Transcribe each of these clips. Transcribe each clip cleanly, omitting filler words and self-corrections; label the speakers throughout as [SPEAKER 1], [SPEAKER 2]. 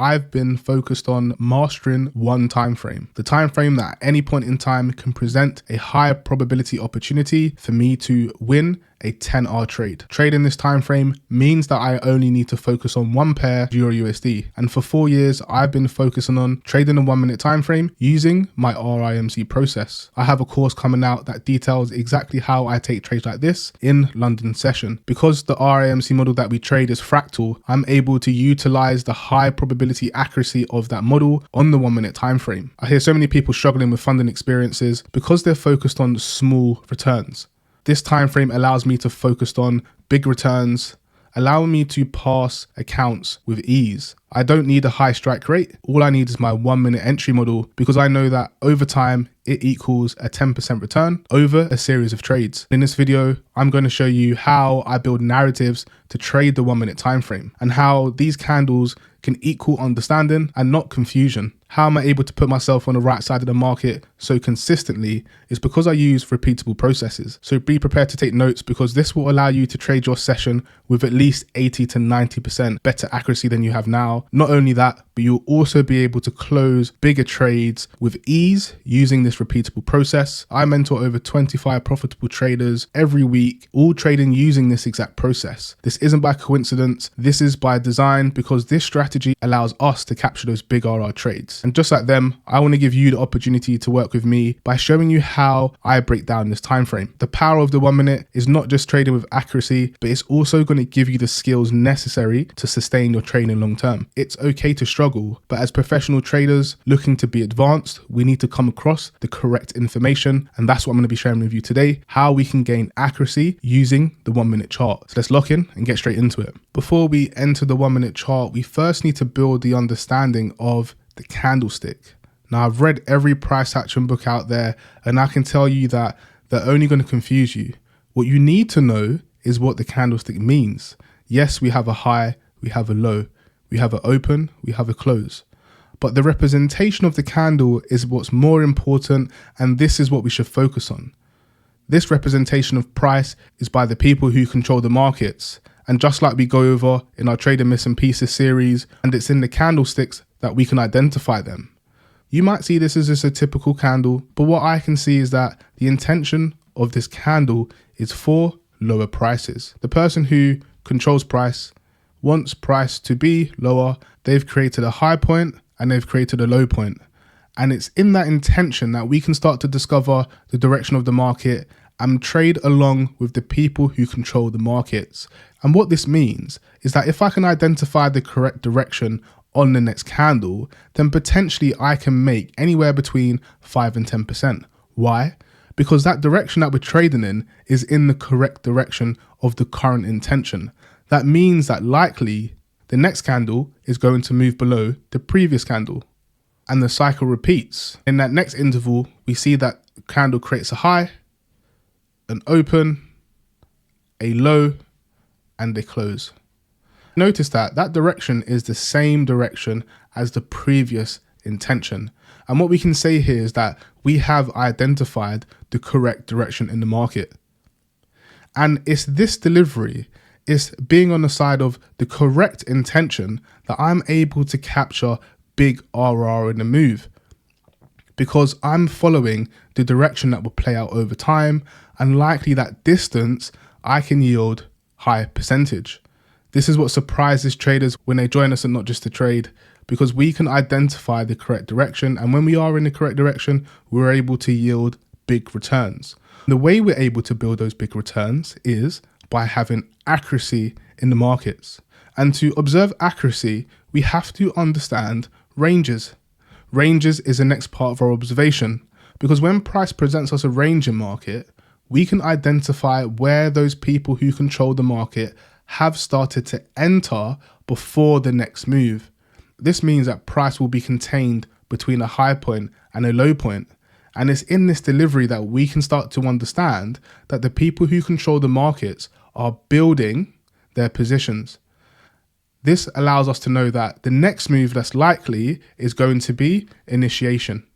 [SPEAKER 1] I've been focused on mastering one time frame. The time frame that at any point in time can present a high probability opportunity for me to win a 10R trade. Trading this time frame means that I only need to focus on one pair Euro USD. And for 4 years, I've been focusing on trading a 1 minute time frame using my RIMC process. I have a course coming out that details exactly how I take trades like this in London session. Because the RIMC model that we trade is fractal, I'm able to utilize the high probability accuracy of that model on the 1 minute time frame. I hear so many people struggling with funding experiences because they're focused on small returns. This time frame allows me to focus on big returns, allowing me to pass accounts with ease. I don't need a high strike rate. All I need is my 1 minute entry model because I know that over time it equals a 10% return over a series of trades. In this video, I'm going to show you how I build narratives to trade the 1 minute time frame and how these candles can equal understanding and not confusion. How am I able to put myself on the right side of the market so consistently is because I use repeatable processes. So be prepared to take notes because this will allow you to trade your session with at least 80 to 90% better accuracy than you have now. Not only that, but you'll also be able to close bigger trades with ease using this repeatable process. I mentor over 25 profitable traders every week, all trading using this exact process. This isn't by coincidence. This is by design because this strategy allows us to capture those big RR trades. And just like them, I want to give you the opportunity to work with me by showing you how I break down this time frame. The power of the 1 minute is not just trading with accuracy, but it's also going to give you the skills necessary to sustain your trading long term. It's okay to struggle, but as professional traders looking to be advanced, we need to come across the correct information. And that's what I'm going to be sharing with you today, how we can gain accuracy using the 1 minute chart. So let's lock in and get straight into it. Before we enter the 1 minute chart, we first need to build the understanding of the candlestick. Now, I've read every price action book out there, and I can tell you that they're only going to confuse you. What you need to know is what the candlestick means. Yes, we have a high, we have a low, we have an open, we have a close. But the representation of the candle is what's more important, and this is what we should focus on. This representation of price is by the people who control the markets. And just like we go over in our Trading Missing Pieces series, and it's in the candlesticks that we can identify them. You might see this as just a typical candle, but what I can see is that the intention of this candle is for lower prices. The person who controls price wants price to be lower. They've created a high point and they've created a low point. And it's in that intention that we can start to discover the direction of the market and trade along with the people who control the markets. And what this means is that if I can identify the correct direction on the next candle, then potentially I can make anywhere between 5 and 10%. Why? Because that direction that we're trading in is in the correct direction of the current intention. That means that likely the next candle is going to move below the previous candle. And the cycle repeats. In that next interval, we see that candle creates a high, an open, a low, and a close. Notice that that direction is the same direction as the previous intention. And what we can say here is that we have identified the correct direction in the market. And it's this delivery, it's being on the side of the correct intention that I'm able to capture big RR in the move. Because I'm following the direction that will play out over time, and likely that distance, I can yield high percentage. This is what surprises traders when they join us and not just to trade, because we can identify the correct direction. And when we are in the correct direction, we're able to yield big returns. The way we're able to build those big returns is by having accuracy in the markets. And to observe accuracy, we have to understand ranges. Ranges is the next part of our observation, because when price presents us a range in market, we can identify where those people who control the market have started to enter before the next move. This means that price will be contained between a high point and a low point. And it's in this delivery that we can start to understand that the people who control the markets are building their positions. This allows us to know that the next move that's likely is going to be initiation.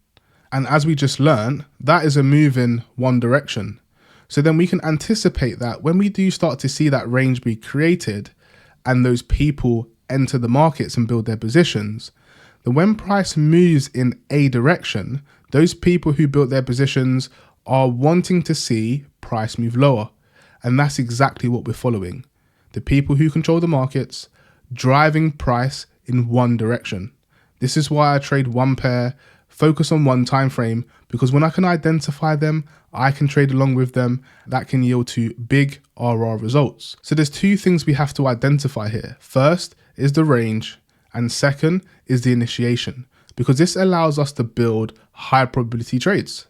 [SPEAKER 1] And as we just learned, that is a move in one direction. So then we can anticipate that when we do start to see that range be created and those people enter the markets and build their positions, then when price moves in a direction, those people who built their positions are wanting to see price move lower. And that's exactly what we're following. The people who control the markets driving price in one direction. This is why I trade one pair, focus on one time frame, because when I can identify them, I can trade along with them. That can yield to big RR results. So there's two things we have to identify here. First is the range, and second is the initiation, because this allows us to build high probability trades.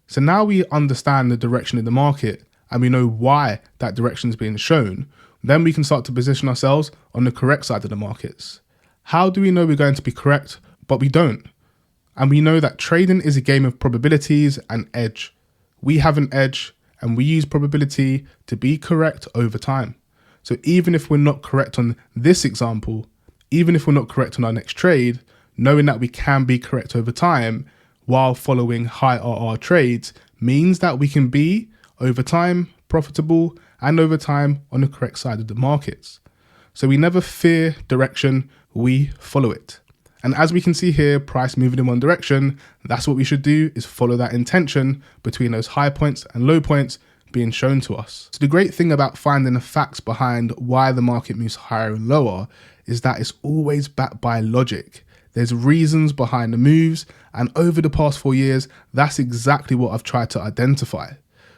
[SPEAKER 1] So now we understand the direction in the market and we know why that direction is being shown. Then we can start to position ourselves on the correct side of the markets. How do we know we're going to be correct, but we don't? And we know that trading is a game of probabilities and edge. We have an edge and we use probability to be correct over time. So even if we're not correct on this example, even if we're not correct on our next trade, knowing that we can be correct over time while following high RR trades means that we can be over time profitable and over time on the correct side of the markets. So we never fear direction, we follow it. And as we can see here, price moving in one direction, that's what we should do, is follow that intention between those high points and low points being shown to us. So the great thing about finding the facts behind why the market moves higher and lower is that it's always backed by logic. There's reasons behind the moves, and over the past 4 years, that's exactly what I've tried to identify.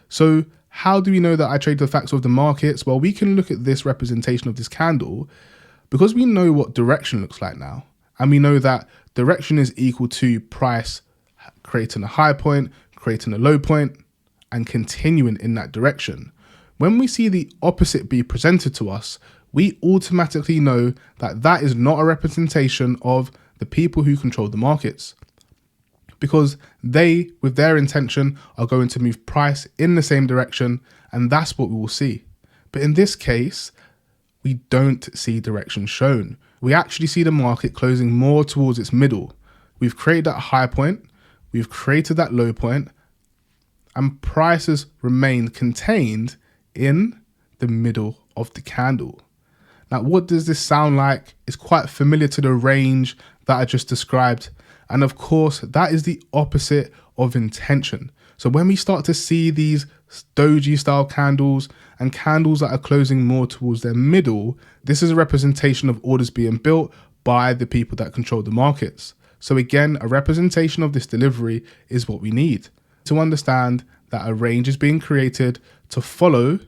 [SPEAKER 1] So how do we know that I trade the facts of the markets? Well, we can look at this representation of this candle because we know what direction looks like now. And we know that direction is equal to price creating a high point, creating a low point, and continuing in that direction. When we see the opposite be presented to us, we automatically know that that is not a representation of the people who control the markets, because they, with their intention, are going to move price in the same direction, and that's what we will see. But in this case, we don't see direction shown. We actually see the market closing more towards its middle. We've created that high point, we've created that low point, and prices remain contained in the middle of the candle. Now, what does this sound like? It's quite familiar to the range that I just described. And of course, that is the opposite of intention. So when we start to see these doji style candles and candles that are closing more towards their middle, this is a representation of orders being built by the people that control the markets. So again, a representation of this delivery is what we need to understand that a range is being created to follow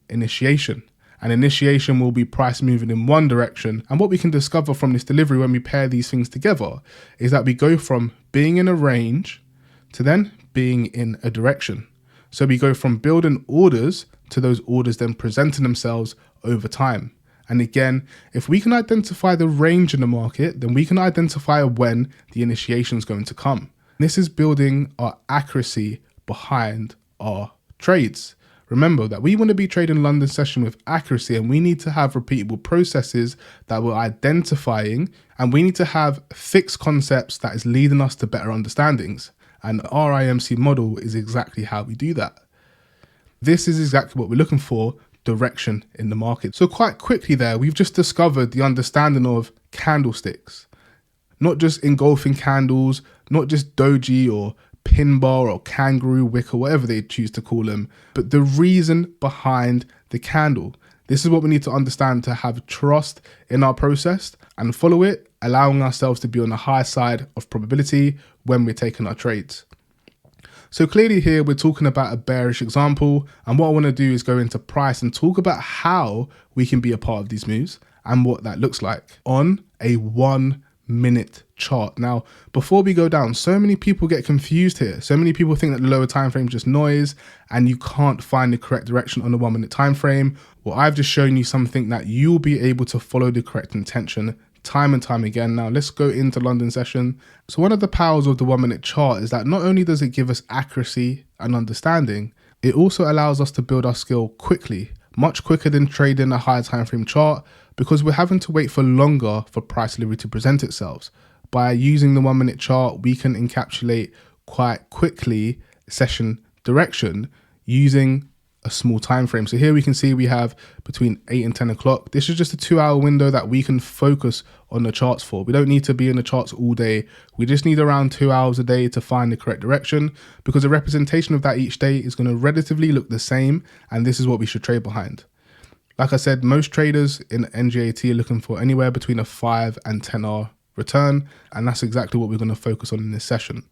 [SPEAKER 1] initiation. And initiation will be price moving in one direction. And what we can discover from this delivery when we pair these things together is that we go from being in a range to then being in a direction. So we go from building orders to those orders then presenting themselves over time. And again, if we can identify the range in the market, then we can identify when the initiation is going to come. This is building our accuracy behind our trades. Remember that we want to be trading London session with accuracy, and we need to have repeatable processes that we're identifying, and we need to have fixed concepts that is leading us to better understandings. And our IMC model is exactly how we do that. This is exactly what we're looking for, direction in the market. So quite quickly there, we've just discovered the understanding of candlesticks, not just engulfing candles, not just doji or pin bar or kangaroo wick or whatever they choose to call them, but the reason behind the candle. This is what we need to understand to have trust in our process and follow it, allowing ourselves to be on the high side of probability when we're taking our trades. So clearly here we're talking about a bearish example, and what I want to do is go into price and talk about how we can be a part of these moves and what that looks like on a 1 minute chart. Now, before we go down, so many people get confused here. So many people think that the lower time frame is just noise and you can't find the correct direction on the 1 minute time frame. Well, I've just shown you something that you'll be able to follow the correct intention time and time again. Now let's go into London session. So one of the powers of the 1 minute chart is that not only does it give us accuracy and understanding, it also allows us to build our skill quickly, much quicker than trading a higher time frame chart, because we're having to wait for longer for price delivery to present itself. By using the 1 minute chart, we can encapsulate quite quickly session direction using a small time frame. So here we can see we have between 8 and 10 o'clock. This is just a 2-hour window that we can focus on the charts for. We don't need to be in the charts all day. We just need around 2 hours a day to find the correct direction, because the representation of that each day is going to relatively look the same, and this is what we should trade behind. Like I said, most traders in NGAT are looking for anywhere between a 5 and 10R return, and that's exactly what we're going to focus on in this session.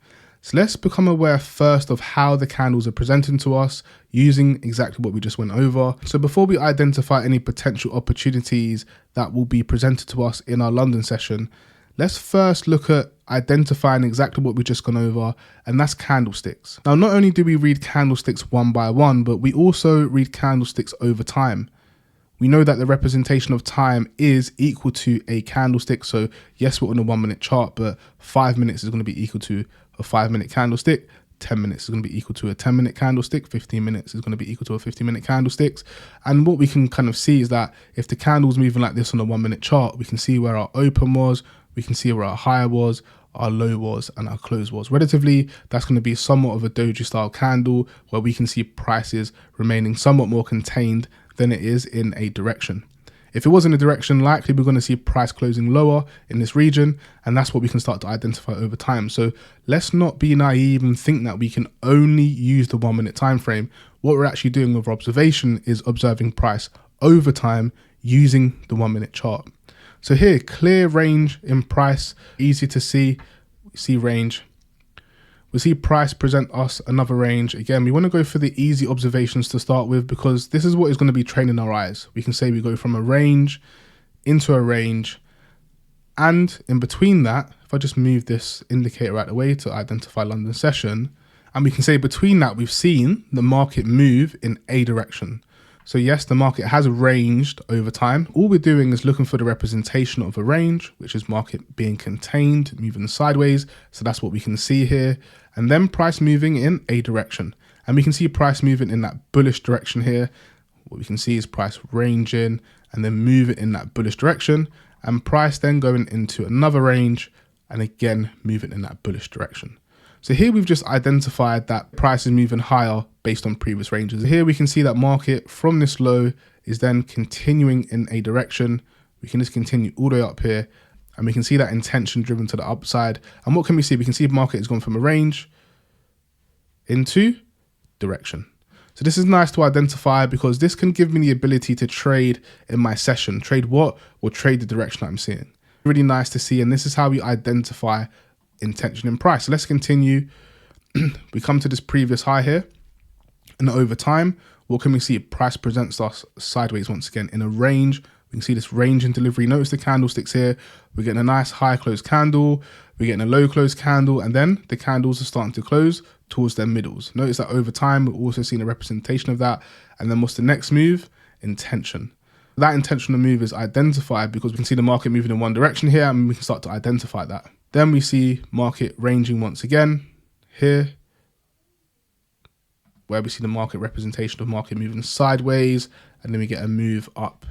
[SPEAKER 1] So let's become aware first of how the candles are presenting to us using exactly what we just went over. So before we identify any potential opportunities that will be presented to us in our London session, let's first look at identifying exactly what we've just gone over, and that's candlesticks. Now, not only do we read candlesticks one by one, but we also read candlesticks over time. We know that the representation of time is equal to a candlestick. So yes, we're on a 1 minute chart, but 5 minutes is going to be equal to a 5-minute candlestick. 10 minutes is going to be equal to a 10-minute candlestick. 15 minutes is going to be equal to a 15-minute candlestick. And what we can kind of see is that if the candle's moving like this on a 1 minute chart, we can see where our open was, we can see where our high was, our low was, and our close was. Relatively, that's going to be somewhat of a doji style candle where we can see prices remaining somewhat more contained than it is in a direction. If it was in a direction, likely we're going to see price closing lower in this region, and that's what we can start to identify over time. So let's not be naive and think that we can only use the 1 minute time frame. What we're actually doing with observation is observing price over time using the 1 minute chart. So here, clear range in price, easy to see. We see range. We see price present us another range. Again, we want to go for the easy observations to start with, because this is what is going to be training our eyes. We can say we go from a range into a range, and in between that, if I just move this indicator out of the way to identify London session, and we can say between that, we've seen the market move in a direction. So yes, the market has ranged over time. All we're doing is looking for the representation of a range, which is market being contained, moving sideways. So that's what we can see here. And then price moving in a direction. And we can see price moving in that bullish direction here. What we can see is price ranging and then moving in that bullish direction. And price then going into another range and again moving in that bullish direction. So here we've just identified that price is moving higher based on previous ranges. Here we can see that market from this low is then continuing in a direction. We can just continue all the way up here, and we can see that intention driven to the upside. And what can we see? We can see the market has gone from a range into direction. So this is nice to identify, because this can give me the ability to trade in my session. Trade what? Or trade the direction that I'm seeing. Really nice to see, and this is how we identify intention in price. So let's continue. We come to this previous high here, and over time, what can we see? Price presents us sideways once again in a range. We can see this range in delivery. Notice the candlesticks here. We're getting a nice high close candle, we're getting a low close candle, and then the candles are starting to close towards their middles. Notice that over time, we're also seeing a representation of that. And then what's the next move? Intention. That intentional move is identified because we can see the market moving in one direction here, and we can start to identify that. Then we see market ranging once again here, where we see the market representation of market moving sideways, and then we get a move up.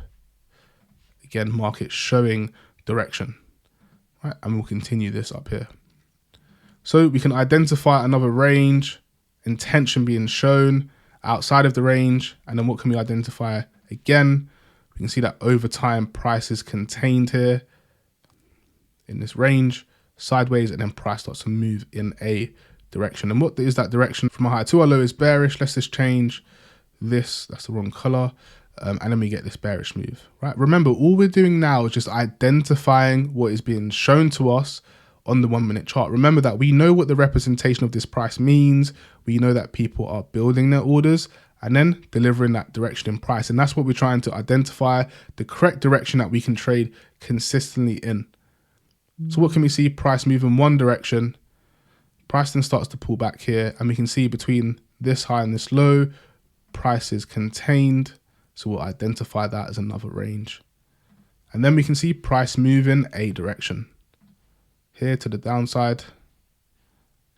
[SPEAKER 1] Again, market showing direction, right? And we'll continue this up here. So we can identify another range, intention being shown outside of the range, and then what can we identify again? We can see that over time, price is contained here in this range, sideways, and then price starts to move in a direction. And what is that direction? From a high to a low is bearish. Let's just change this. That's the wrong color. And then we get this bearish move, right? Remember, all we're doing now is just identifying what is being shown to us on the 1 minute chart. Remember that we know what the representation of this price means. We know that people are building their orders and then delivering that direction in price. And that's what we're trying to identify, the correct direction that we can trade consistently in. So what can we see? Price move in one direction. Price then starts to pull back here, and we can see between this high and this low, price is contained. So we'll identify that as another range. And then we can see price move in a direction. Here to the downside.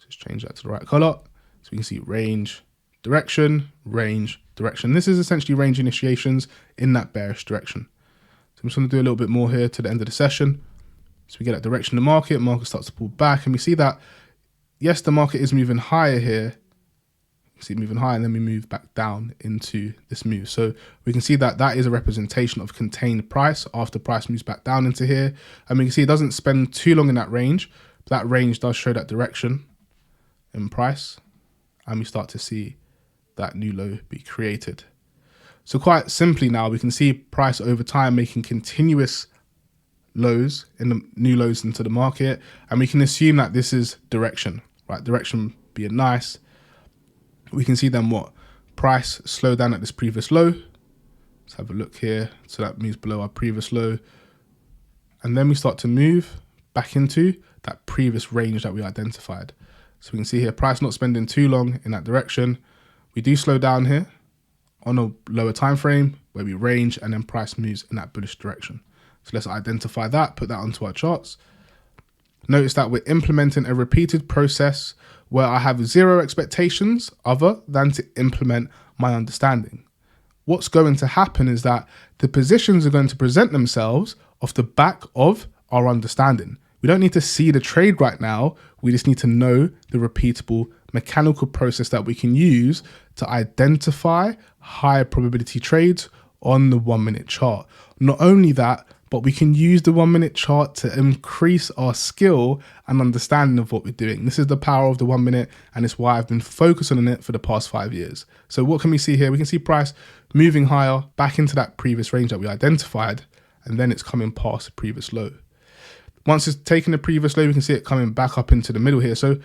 [SPEAKER 1] Let's change that to the right color. So we can see range, direction, range, direction. This is essentially range initiations in that bearish direction. So I'm just going to do a little bit more here to the end of the session. So we get that direction of the market starts to pull back, and we see that, yes, the market is moving higher here. See it moving high, and then we move back down into this move. So we can see that that is a representation of contained price after price moves back down into here. And we can see it doesn't spend too long in that range, but that range does show that direction in price. And we start to see that new low be created. So quite simply now, we can see price over time making continuous lows in the new lows into the market. And we can assume that this is direction, right? Direction being nice. We can see then what? Price slow down at this previous low. Let's have a look here. So that moves below our previous low. And then we start to move back into that previous range that we identified. So we can see here, price not spending too long in that direction. We do slow down here on a lower time frame where we range, and then price moves in that bullish direction. So let's identify that, put that onto our charts. Notice that we're implementing a repeated process where I have zero expectations other than to implement my understanding. What's going to happen is that the positions are going to present themselves off the back of our understanding. We don't need to see the trade right now. We just need to know the repeatable mechanical process that we can use to identify high probability trades on the 1 minute chart. Not only that, but we can use the 1 minute chart to increase our skill and understanding of what we're doing. This is the power of the 1 minute, and it's why I've been focusing on it for the past 5 years. So what can we see here? We can see price moving higher back into that previous range that we identified, and then it's coming past the previous low. Once it's taken the previous low, we can see it coming back up into the middle here. So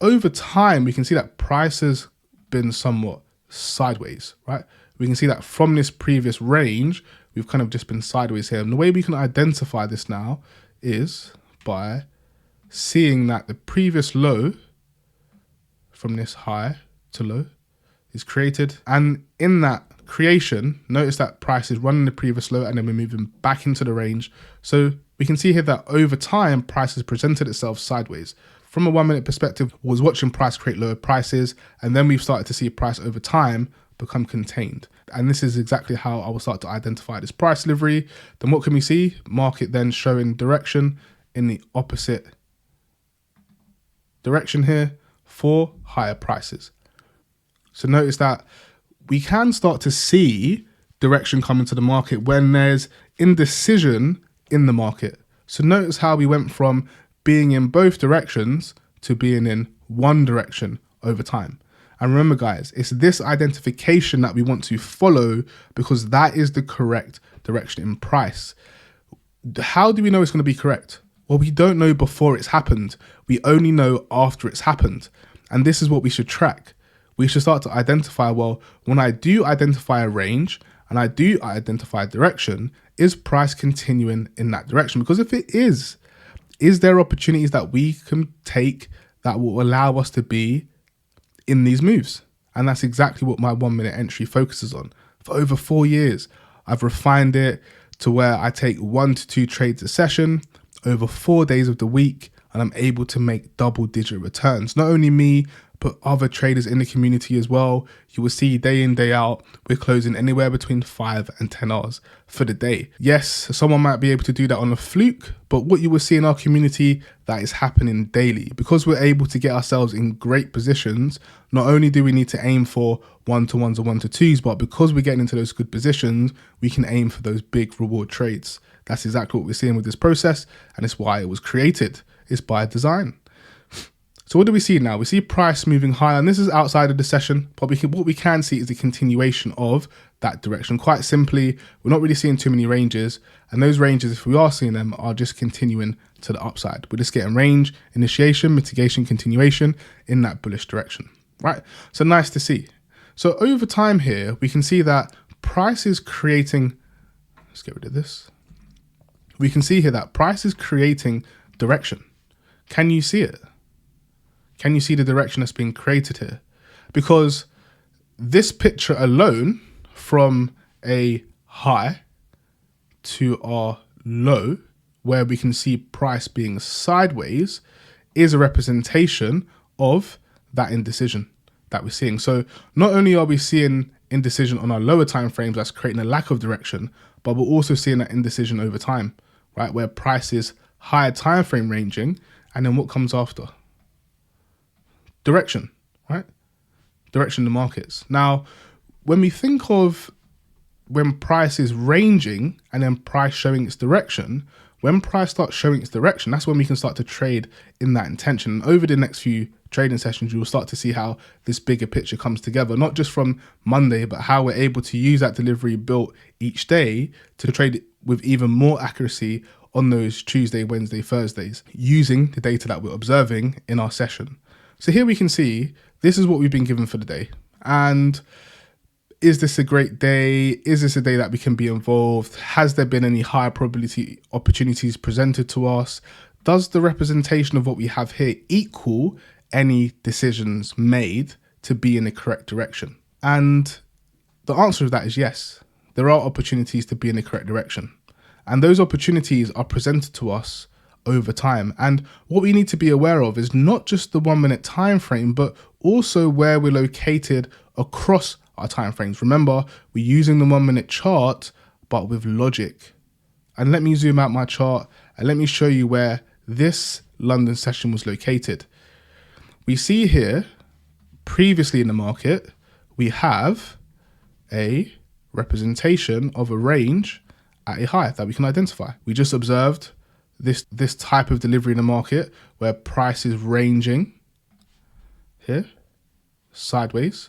[SPEAKER 1] over time, we can see that price has been somewhat sideways, right? We can see that from this previous range, we've kind of just been sideways here. And the way we can identify this now is by seeing that the previous low from this high to low is created. And in that creation, notice that price is running the previous low, and then we're moving back into the range. So we can see here that over time, price has presented itself sideways. From a 1 minute perspective, was watching price create lower prices, and then we've started to see price over time become contained. And this is exactly how I will start to identify this price delivery. Then what can we see? Market then showing direction in the opposite direction here for higher prices. So notice that we can start to see direction come into the market when there's indecision in the market. So notice how we went from being in both directions to being in one direction over time. And remember guys, it's this identification that we want to follow, because that is the correct direction in price. How do we know it's going to be correct? Well, we don't know before it's happened. We only know after it's happened. And this is what we should track. We should start to identify, well, when I do identify a range and I do identify direction, is price continuing in that direction? Because if it is there opportunities that we can take that will allow us to be in these moves? And that's exactly what my 1 minute entry focuses on. For over 4 years, I've refined it to where I take 1 to 2 trades a session over 4 days of the week, and I'm able to make double-digit returns. Not only me, but other traders in the community as well. You will see day in, day out, we're closing anywhere between 5 and 10 hours for the day. Yes, someone might be able to do that on a fluke, but what you will see in our community, that is happening daily. Because we're able to get ourselves in great positions, not only do we need to aim for 1-to-1s or 1-to-2s, but because we're getting into those good positions, we can aim for those big reward trades. That's exactly what we're seeing with this process, and it's why it was created. It's by design. So what do we see now? We see price moving higher, and this is outside of the session, but what we can see is the continuation of that direction. Quite simply, we're not really seeing too many ranges, and those ranges, if we are seeing them, are just continuing to the upside. We're just getting range, initiation, mitigation, continuation in that bullish direction, right? So nice to see. So over time here, we can see that price is creating, let's get rid of this. We can see here that price is creating direction. Can you see it? Can you see the direction that's being created here? Because this picture alone, from a high to our low, where we can see price being sideways, is a representation of that indecision that we're seeing. So not only are we seeing indecision on our lower time frames, that's creating a lack of direction, but we're also seeing that indecision over time, right? Where price is higher time frame ranging, and then what comes after? Direction, right? direction in the markets. Now, when we think of when price is ranging and then price showing its direction, when price starts showing its direction, that's when we can start to trade in that intention. And over the next few trading sessions, you will start to see how this bigger picture comes together, not just from Monday, but how we're able to use that delivery built each day to trade with even more accuracy on those Tuesday, Wednesday, Thursdays, using the data that we're observing in our session. So here we can see, this is what we've been given for the day. And is this a great day? Is this a day that we can be involved? Has there been any high probability opportunities presented to us? Does the representation of what we have here equal any decisions made to be in the correct direction? And the answer to that is yes. There are opportunities to be in the correct direction. And those opportunities are presented to us over time. And what we need to be aware of is not just the 1 minute time frame, but also where we're located across our time frames. Remember, we're using the 1 minute chart, but with logic. And let me zoom out my chart and let me show you where this London session was located. We see here, previously in the market, we have a representation of a range at a high that we can identify. We just observed this type of delivery in the market where price is ranging here, sideways,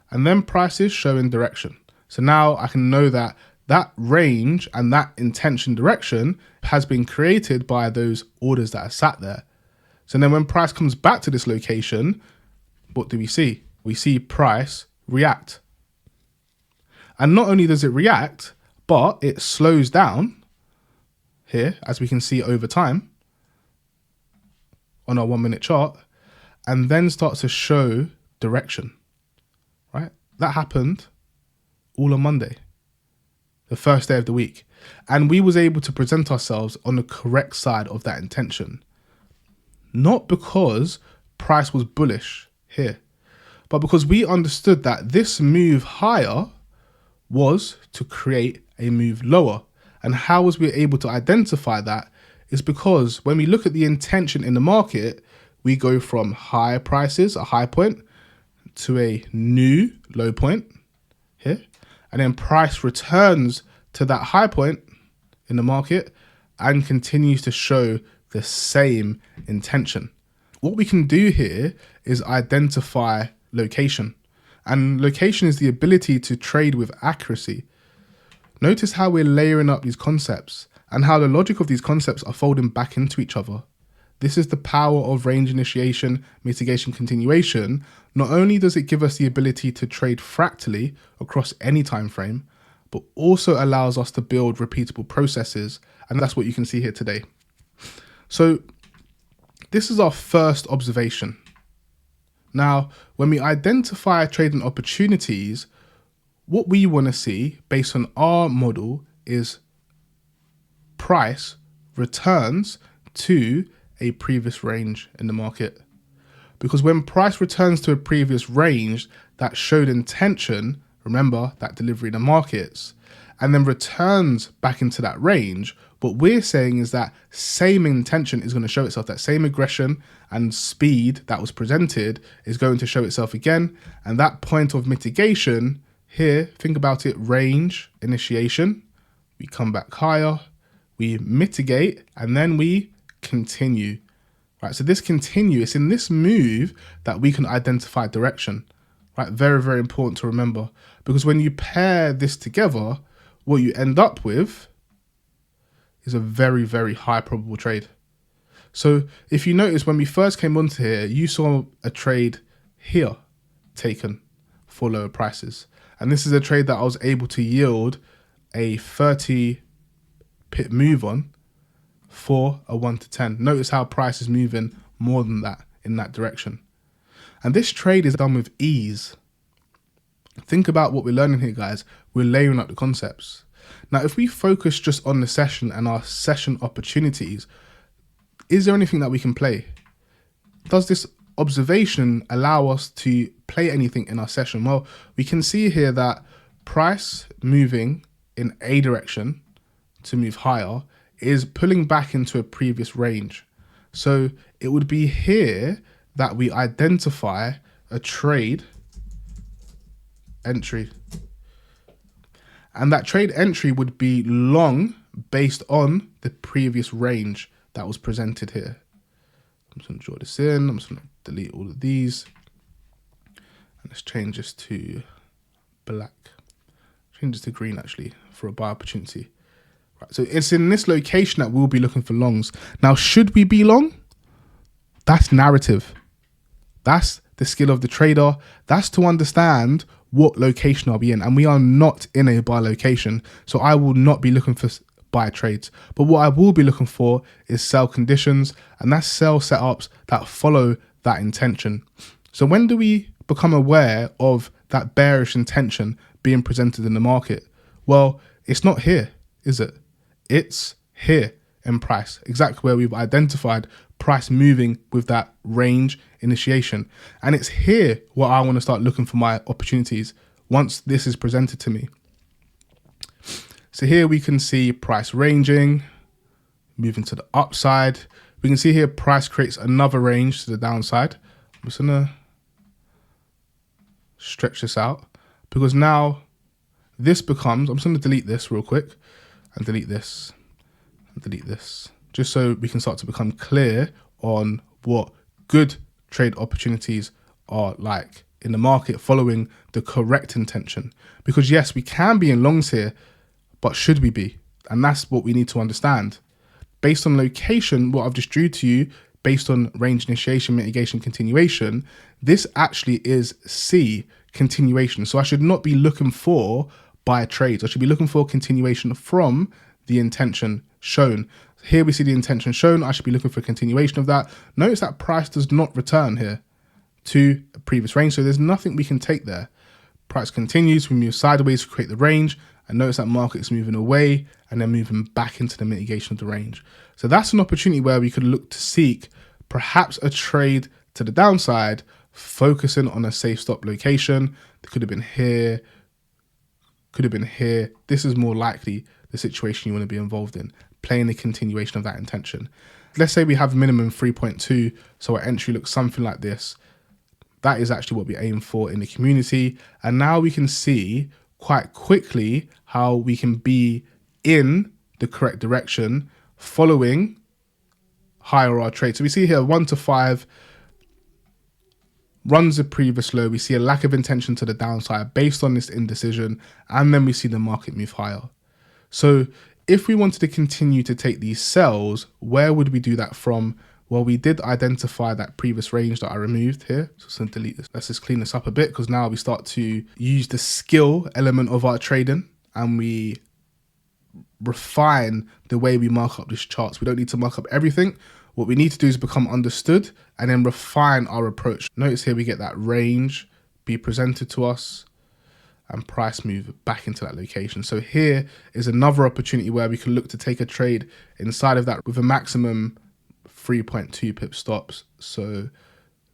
[SPEAKER 1] and then price is showing direction. So now I can know that that range and that intention direction has been created by those orders that are sat there. So then when price comes back to this location, what do we see? We see price react. And not only does it react, but it slows down here, as we can see over time on our 1 minute chart, and then starts to show direction, right? That happened all on Monday, the first day of the week. And we was able to present ourselves on the correct side of that intention. Not because price was bullish here, but because we understood that this move higher was to create a move lower. And how was we able to identify that is because when we look at the intention in the market, we go from high prices, a high point, to a new low point here. And then price returns to that high point in the market and continues to show the same intention. What we can do here is identify location. And location is the ability to trade with accuracy. Notice how we're layering up these concepts and how the logic of these concepts are folding back into each other. This is the power of range initiation, mitigation, continuation. Not only does it give us the ability to trade fractally across any time frame, but also allows us to build repeatable processes. And that's what you can see here today. So this is our first observation. Now, when we identify trading opportunities, what we want to see based on our model is price returns to a previous range in the market. Because when price returns to a previous range that showed intention, remember that delivery in the markets, and then returns back into that range, what we're saying is that same intention is going to show itself, that same aggression and speed that was presented is going to show itself again. And that point of mitigation here, think about it, range initiation, we come back higher, we mitigate, and then we continue, right? So this continue, it's in this move that we can identify direction, right? Very, very important to remember, because when you pair this together, what you end up with is a very, very high probable trade. So if you notice, when we first came onto here, you saw a trade here taken for lower prices. And this is a trade that I was able to yield a 30 pip move on for a 1 to 10. Notice how price is moving more than that in that direction. And this trade is done with ease. Think about what we're learning here, guys. We're layering up the concepts. Now, if we focus just on the session and our session opportunities, is there anything that we can play? Does this observation allow us to play anything in our session? Well, we can see here that price moving in a direction to move higher is pulling back into a previous range. So it would be here that we identify a trade entry. And that trade entry would be long based on the previous range that was presented here. I'm just going to draw this in. I'm just going to delete all of these. And let's change this to black. Change this to green, actually, for a buy opportunity. Right, so it's in this location that we'll be looking for longs. Now, should we be long? That's narrative. That's the skill of the trader. That's to understand what location I'll be in. And we are not in a buy location. So I will not be looking for buy trades. But what I will be looking for is sell conditions. And that's sell setups that follow that intention. So when do we become aware of that bearish intention being presented in the market? Well, it's not here, is it? It's here in price, exactly where we've identified price moving with that range initiation. And it's here where I want to start looking for my opportunities once this is presented to me. So here we can see price ranging, moving to the upside. We can see here price creates another range to the downside. I'm just gonna stretch this out because now this becomes, I'm just gonna delete this real quick and delete this and delete this, just so we can start to become clear on what good trade opportunities are like in the market following the correct intention. Because yes, we can be in longs here, but should we be? And that's what we need to understand. Based on location, what I've just drew to you, based on range initiation, mitigation, continuation, this actually is C, continuation. So I should not be looking for buy trades. I should be looking for continuation from the intention shown. Here we see the intention shown. I should be looking for a continuation of that. Notice that price does not return here to a previous range. So there's nothing we can take there. Price continues, we move sideways to create the range. And notice that market is moving away and then moving back into the mitigation of the range. So that's an opportunity where we could look to seek perhaps a trade to the downside, focusing on a safe stop location. It could have been here, could have been here. This is more likely the situation you want to be involved in, playing the continuation of that intention. Let's say we have minimum 3.2, so our entry looks something like this. That is actually what we aim for in the community. And now we can see quite quickly how we can be in the correct direction following higher R trade. So we see here 1 to 5 runs the previous low. We see a lack of intention to the downside based on this indecision, and then we see the market move higher. So if we wanted to continue to take these sells, where would we do that from? Well, we did identify that previous range that I removed here. So let's delete this. Let's just clean this up a bit, because now we start to use the skill element of our trading and we refine the way we mark up these charts. We don't need to mark up everything. What we need to do is become understood and then refine our approach. Notice here we get that range be presented to us and price move back into that location. So here is another opportunity where we can look to take a trade inside of that with a maximum 3.2 pip stops. So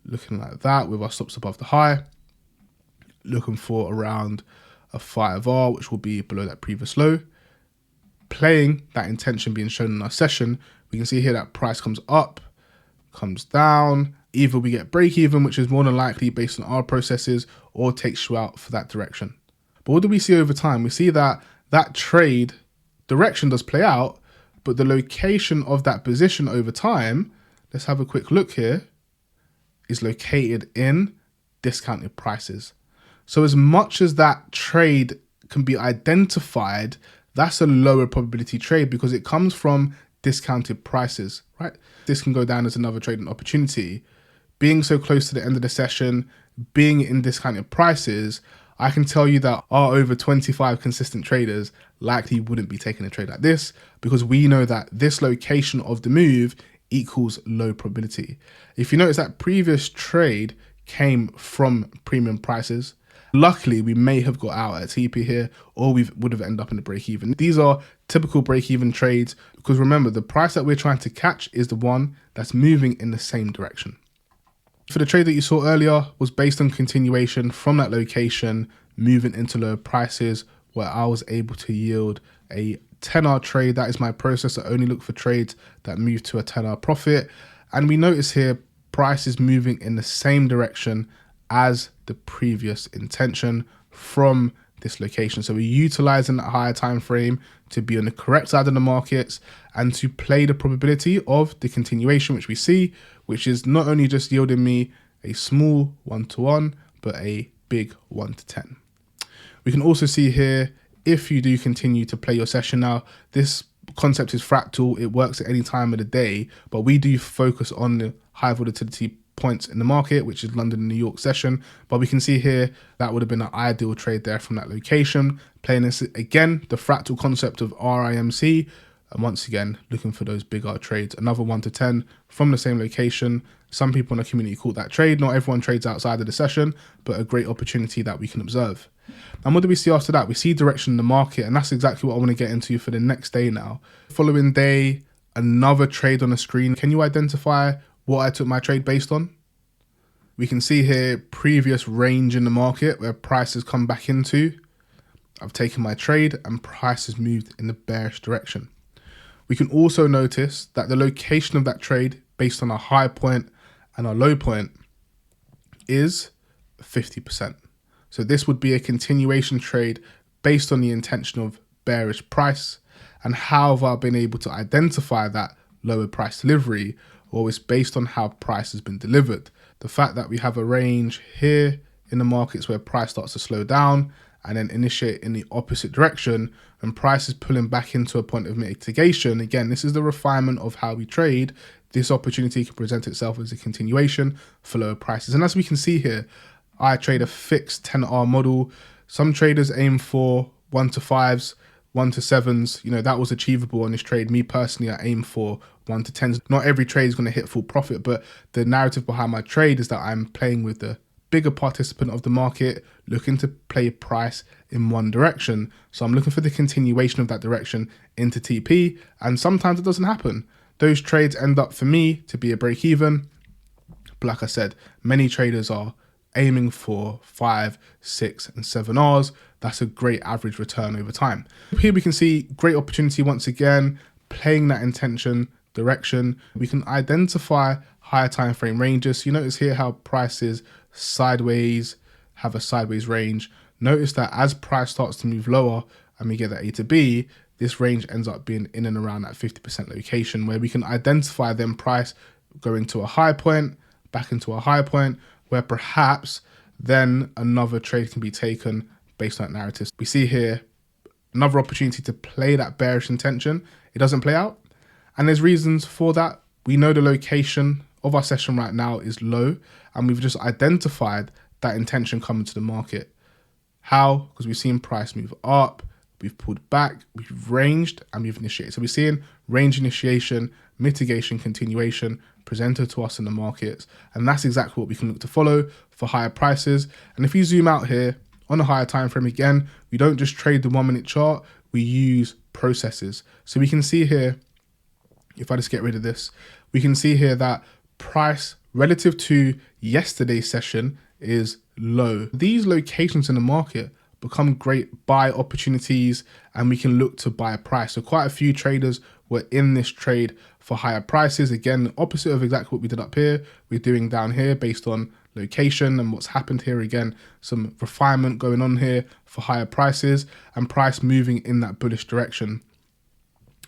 [SPEAKER 1] looking like that with our stops above the high, looking for around a 5R, which will be below that previous low. Playing that intention being shown in our session, we can see here that price comes up, comes down. Either we get break even, which is more than likely based on our processes, or takes you out for that direction. But what do we see over time? We see that that trade direction does play out, but the location of that position over time, let's have a quick look here, is located in discounted prices. So as much as that trade can be identified, that's a lower probability trade because it comes from discounted prices, right? This can go down as another trading opportunity. Being so close to the end of the session, being in discounted prices, I can tell you that our over 25 consistent traders likely wouldn't be taking a trade like this, because we know that this location of the move equals low probability. If you notice, that previous trade came from premium prices. Luckily, we may have got out at TP here, or we would have ended up in the break even. These are typical break even trades, because remember, the price that we're trying to catch is the one that's moving in the same direction. For the trade that you saw earlier was based on continuation from that location, moving into lower prices, where I was able to yield a 10R trade. That is my process. I only look for trades that move to a 10R profit. And we notice here, price is moving in the same direction as the previous intention, from this location. So we're utilizing that higher time frame to be on the correct side of the markets and to play the probability of the continuation, which we see, which is not only just yielding me a small 1-to-1, but a big 1-to-10. We can also see here, if you do continue to play your session now, this concept is fractal. It works at any time of the day, but we do focus on the high volatility points in the market, which is London and New York session. But we can see here that would have been an ideal trade there from that location. Playing this again, the fractal concept of RIMC, and once again looking for those big R trades. Another 1-to-10 from the same location. Some people in the community call that trade. Not everyone trades outside of the session, but a great opportunity that we can observe. And what do we see after that? We see direction in the market, and that's exactly what I want to get into for the next day now. Following day, another trade on the screen. Can you identify what I took my trade based on? We can see here previous range in the market where price has come back into. I've taken my trade and price has moved in the bearish direction. We can also notice that the location of that trade based on our high point and our low point is 50%. So this would be a continuation trade based on the intention of bearish price. And how have I been able to identify that lower price delivery? Or it's based on how price has been delivered. The fact that we have a range here in the markets where price starts to slow down and then initiate in the opposite direction, and price is pulling back into a point of mitigation. Again, this is the refinement of how we trade. This opportunity can present itself as a continuation for lower prices. And as we can see here, I trade a fixed 10R model. Some traders aim for 1-to-5s, 1-to-7s. You know, that was achievable on this trade. Me personally, I aim for 1-to-10s. Not every trade is going to hit full profit, but the narrative behind my trade is that I'm playing with the bigger participant of the market, looking to play price in one direction. So I'm looking for the continuation of that direction into TP, and sometimes it doesn't happen. Those trades end up for me to be a break even. But like I said, many traders are aiming for 5, 6, and 7 Rs. That's a great average return over time. Here we can see great opportunity once again, playing that intention direction. We can identify higher time frame ranges. So you notice here how price is sideways, have a sideways range. Notice that as price starts to move lower and we get that A to B, this range ends up being in and around that 50% location, where we can identify then price going to a high point, back into a high point, where perhaps then another trade can be taken based on that narrative. We see here another opportunity to play that bearish intention. It doesn't play out, and there's reasons for that. We know the location of our session right now is low, and we've just identified that intention coming to the market. How? Because we've seen price move up, we've pulled back, we've ranged, and we've initiated. So we're seeing range initiation, mitigation, continuation presented to us in the markets, and that's exactly what we can look to follow for higher prices. And if you zoom out here on a higher time frame, again, we don't just trade the 1 minute chart, we use processes. So we can see here, if I just get rid of this, we can see here that price relative to yesterday's session is low. These locations in the market become great buy opportunities, and we can look to buy a price. So quite a few traders were in this trade for higher prices. Again, opposite of exactly what we did up here, we're doing down here based on location and what's happened here. Again, some refinement going on here for higher prices and price moving in that bullish direction.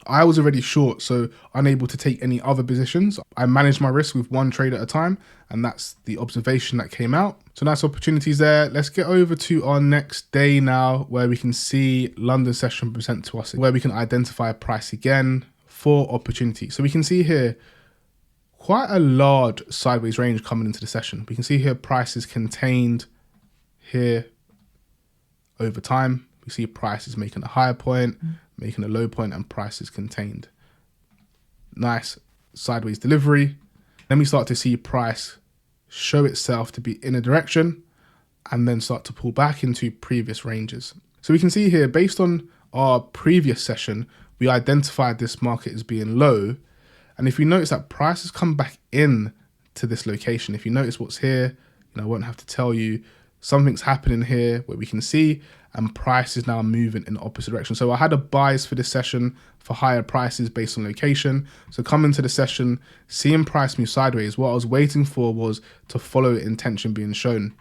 [SPEAKER 1] I was already short, so unable to take any other positions. I managed my risk with one trade at a time, and that's the observation that came out. So nice opportunities there. Let's get over to our next day now, where we can see London session present to us, where we can identify a price again for opportunity. So we can see here quite a large sideways range coming into the session. We can see here price is contained here over time. We see price is making a higher point, making a low point, and price is contained. Nice sideways delivery. Then we start to see price show itself to be in a direction and then start to pull back into previous ranges. So we can see here, based on our previous session, we identified this market as being low. And if you notice that price has come back in to this location, if you notice what's here, I won't have to tell you, something's happening here where we can see, and price is now moving in the opposite direction. So I had a bias for this session for higher prices based on location. So coming to the session, seeing price move sideways, what I was waiting for was to follow intention being shown.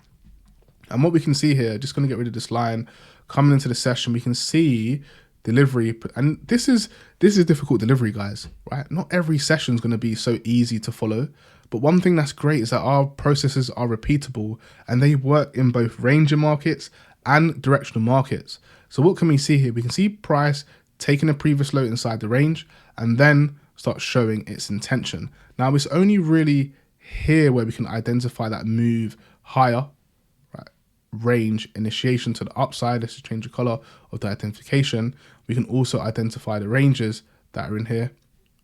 [SPEAKER 1] And what we can see here, just going to get rid of this line, coming into the session, we can see delivery. And this is difficult delivery, guys, right? Not every session is going to be so easy to follow. But one thing that's great is that our processes are repeatable and they work in both ranging markets and directional markets. So what can we see here? We can see price taking a previous low inside the range and then start showing its intention. Now it's only really here where we can identify that move higher, right? Range initiation to the upside. Let's just change the color of the identification. We can also identify the ranges that are in here.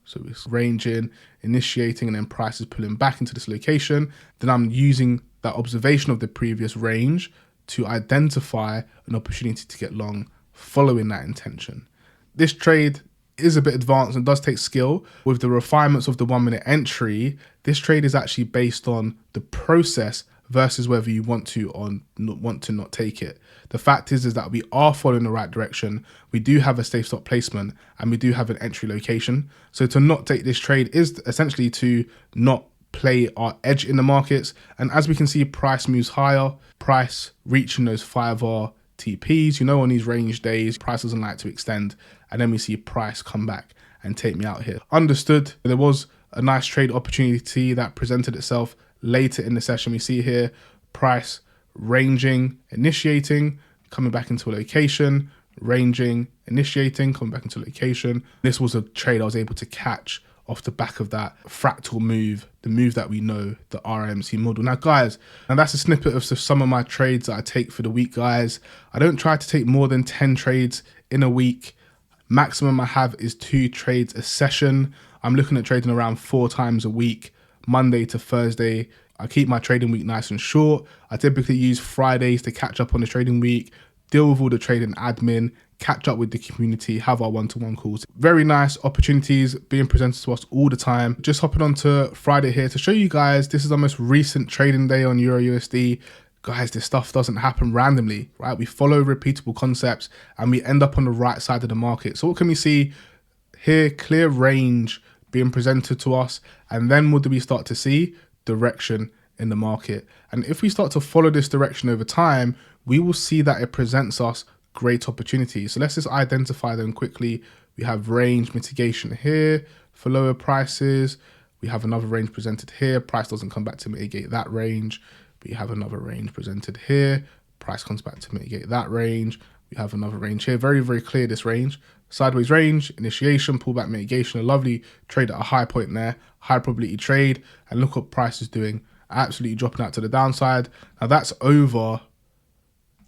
[SPEAKER 1] So it's ranging, initiating, and then price is pulling back into this location. Then I'm using that observation of the previous range to identify an opportunity to get long following that intention. This trade is a bit advanced and does take skill. With the refinements of the 1 minute entry, this trade is actually based on the process versus whether you want to or not take it. The fact is that we are following the right direction. We do have a safe stop placement and we do have an entry location. So to not take this trade is essentially to not play our edge in the markets. And as we can see, price moves higher, price reaching those 5R TPs, on these range days, price doesn't like to extend. And then we see price come back and take me out here. Understood. There was a nice trade opportunity that presented itself later in the session. We see here price ranging, initiating, coming back into a location, ranging, initiating, coming back into a location. This was a trade I was able to catch off the back of that fractal move, the move that we know, the RMC model. Now guys, and that's a snippet of some of my trades that I take for the week, guys. I don't try to take more than 10 trades in a week. Maximum I have is 2 trades a session. I'm looking at trading around 4 times a week, Monday to Thursday. I keep my trading week nice and short. I typically use Fridays to catch up on the trading week, deal with all the trading admin, catch up with the community, have our one-to-one calls. Very nice opportunities being presented to us all the time. Just hopping on to Friday here to show you guys, this is our most recent trading day on Euro USD. Guys, this stuff doesn't happen randomly, right? We follow repeatable concepts and we end up on the right side of the market. So what can we see here? Clear range being presented to us. And then what do we start to see? Direction in the market. And if we start to follow this direction over time, we will see that it presents us great opportunities. So let's just identify them quickly. We have range mitigation here for lower prices. We have another range presented here. Price doesn't come back to mitigate that range. We have another range presented here. Price comes back to mitigate that range. We have another range here. Very, very clear, this range. Sideways range, initiation, pullback mitigation. A lovely trade at a high point there. High probability trade. And look what price is doing. Absolutely dropping out to the downside. Now that's over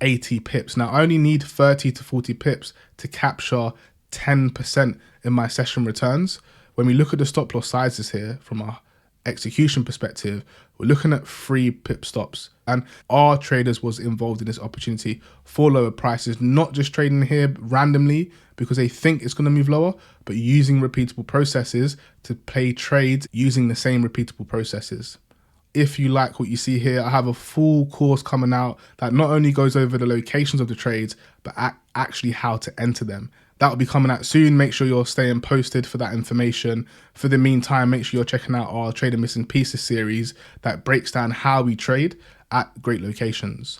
[SPEAKER 1] 80 pips. Now I only need 30 to 40 pips to capture 10% in my session returns. When we look at the stop loss sizes here from a execution perspective, we're looking at 3 pip stops, and our traders was involved in this opportunity for lower prices, not just trading here randomly because they think it's going to move lower, but using repeatable processes to play trades using the same repeatable processes. If you like what you see here, I have a full course coming out that not only goes over the locations of the trades, but actually how to enter them. That will be coming out soon. Make sure you're staying posted for that information. For the meantime, make sure you're checking out our Trading Missing Pieces series that breaks down how we trade at great locations.